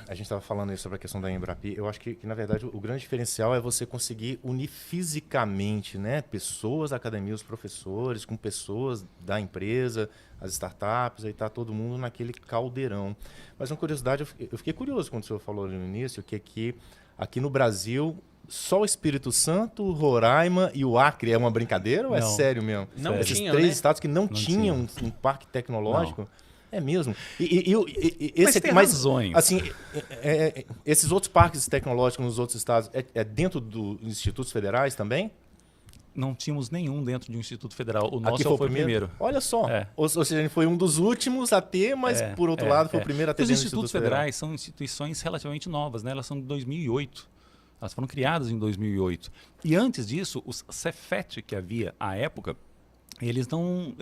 A gente estava falando aí sobre a questão da Embrapi. Eu acho que, na verdade, o grande diferencial é você conseguir unir fisicamente, né, pessoas da academia, os professores, com pessoas da empresa, as startups, aí tá todo mundo naquele caldeirão. Mas uma curiosidade, eu fiquei curioso quando o senhor falou no início que aqui no Brasil, só o Espírito Santo, Roraima e o Acre é uma brincadeira ou é Não, sério mesmo? Não Esses tinham, três né? estados que não Não tinham tinham. um parque tecnológico? Não. É mesmo. E Mas esse tem aqui, mas, razões. assim, esses outros parques tecnológicos nos outros estados, é dentro dos institutos federais também? Não tínhamos nenhum dentro de um instituto federal. O Aqui nosso foi o primeiro. Olha só. É. Ou seja, ele foi um dos últimos a ter, mas, por outro lado, foi o primeiro a ter Os dentro do institutos Instituto Federal. federais são instituições relativamente novas, né? Elas são de 2008. Elas foram criadas em 2008. E antes disso, os Cefet que havia à época, eles não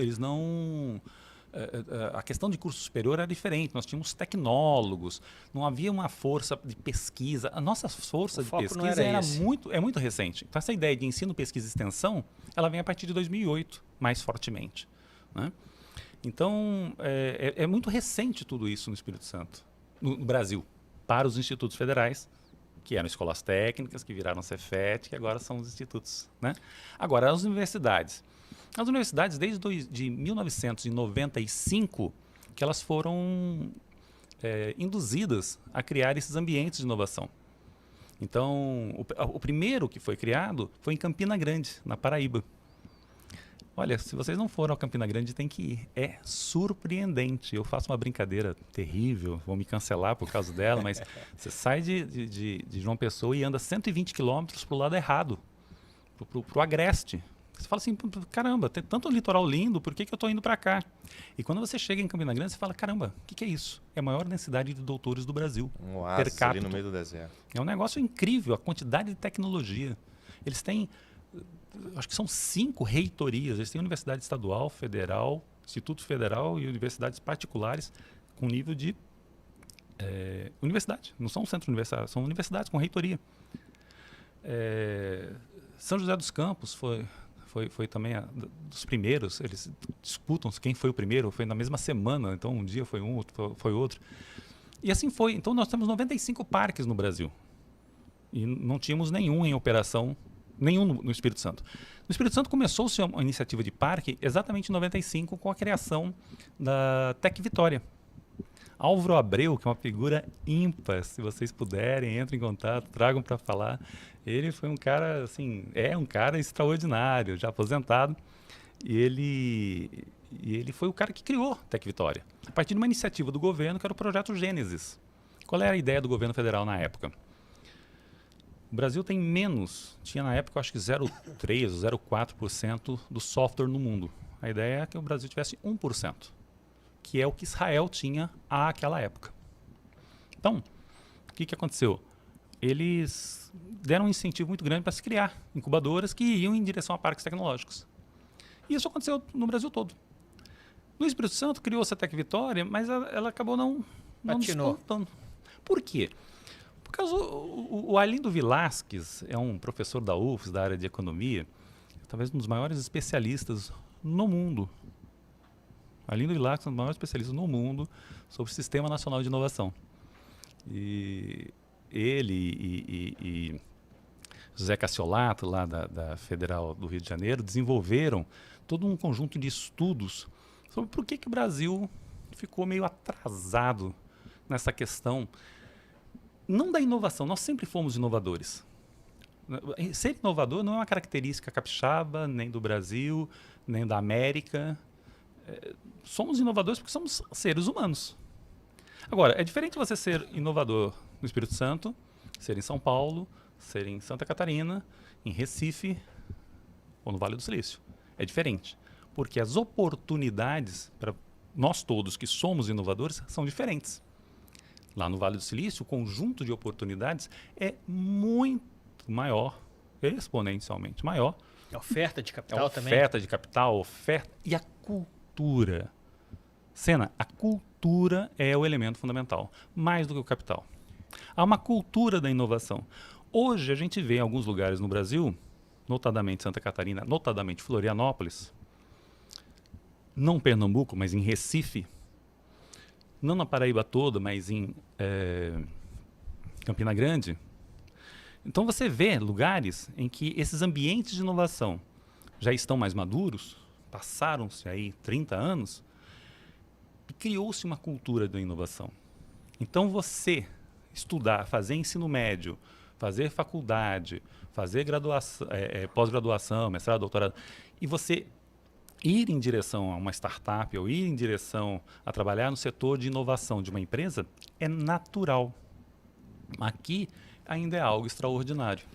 a questão de curso superior era diferente. Nós tínhamos tecnólogos, não havia uma força de pesquisa. A nossa força de foco não pesquisa era era esse. muito recente. Então, essa ideia de ensino, pesquisa e extensão, ela vem a partir de 2008, mais fortemente, né? Então, é muito recente tudo isso no Espírito Santo, no Brasil, para os institutos federais, que eram escolas técnicas, que viraram Cefet, que agora são os institutos, né? Agora, as universidades. As universidades, desde 1995, que elas foram induzidas a criar esses ambientes de inovação. Então, o primeiro que foi criado foi em Campina Grande, na Paraíba. Olha, se vocês não foram a Campina Grande, tem que ir. É surpreendente. Eu faço uma brincadeira terrível, vou me cancelar por causa dela, mas você sai de João Pessoa e anda 120 quilômetros para o lado errado, para o Agreste. Você fala assim, caramba, tem tanto litoral lindo, por que eu estou indo para cá? E quando você chega em Campina Grande, você fala, caramba, o que é isso? É a maior densidade de doutores do Brasil. Um oásis ali no meio do deserto. É um negócio incrível, a quantidade de tecnologia. Eles têm, acho que são 5 reitorias. Eles têm universidade estadual, federal, Instituto Federal e universidades particulares com nível de universidade. Não são centros universitários, são universidades com reitoria. São José dos Campos foi também dos primeiros. Eles disputam quem foi o primeiro, foi na mesma semana. Então, um dia foi um, outro foi outro. E assim foi. Então, nós temos 95 parques no Brasil. E não tínhamos nenhum em operação, nenhum no Espírito Santo. No Espírito Santo começou-se uma iniciativa de parque exatamente em 95 com a criação da Tec Vitória. Álvaro Abreu, que é uma figura ímpar, se vocês puderem, entrem em contato, tragam para falar. Ele foi um cara, assim, um cara extraordinário, já aposentado. E ele foi o cara que criou a Tec Vitória, a partir de uma iniciativa do governo, que era o Projeto Gênesis. Qual era a ideia do governo federal na época? O Brasil tem tinha na época, eu acho que 0,3% ou 0,4% do software no mundo. A ideia é que o Brasil tivesse 1%, que é o que Israel tinha àquela época. Então, o que aconteceu? Eles deram um incentivo muito grande para se criar incubadoras que iam em direção a parques tecnológicos. E isso aconteceu no Brasil todo. No Espírito Santo criou-se a Tec Vitória, mas ela acabou não despontando. Por quê? Por causa o Arlindo Vilasques é um professor da UFES, da área de economia, talvez um dos maiores especialistas no mundo. Arlindo Vilasques é um dos maiores especialistas no mundo sobre o Sistema Nacional de Inovação. E ele e José Cassiolato, lá da Federal do Rio de Janeiro, desenvolveram todo um conjunto de estudos sobre por que o Brasil ficou meio atrasado nessa questão. Não da inovação, nós sempre fomos inovadores. Ser inovador não é uma característica capixaba, nem do Brasil, nem da América. Somos inovadores porque somos seres humanos. Agora, é diferente você ser inovador no Espírito Santo, ser em São Paulo, ser em Santa Catarina, em Recife ou no Vale do Silício. É diferente, porque as oportunidades para nós todos que somos inovadores são diferentes. Lá no Vale do Silício, o conjunto de oportunidades é muito maior, exponencialmente maior. A oferta de capital também. Oferta de capital, oferta e a cultura. Sena, a cultura é o elemento fundamental, mais do que o capital. Há uma cultura da inovação. Hoje a gente vê em alguns lugares no Brasil, notadamente Santa Catarina, notadamente Florianópolis, não Pernambuco, mas em Recife, não na Paraíba toda, mas em Campina Grande. Então você vê lugares em que esses ambientes de inovação já estão mais maduros, passaram-se aí 30 anos, e criou-se uma cultura da inovação. Então você estudar, fazer ensino médio, fazer faculdade, fazer graduação, pós-graduação, mestrado, doutorado, e você ir em direção a uma startup ou ir em direção a trabalhar no setor de inovação de uma empresa é natural. Aqui ainda é algo extraordinário.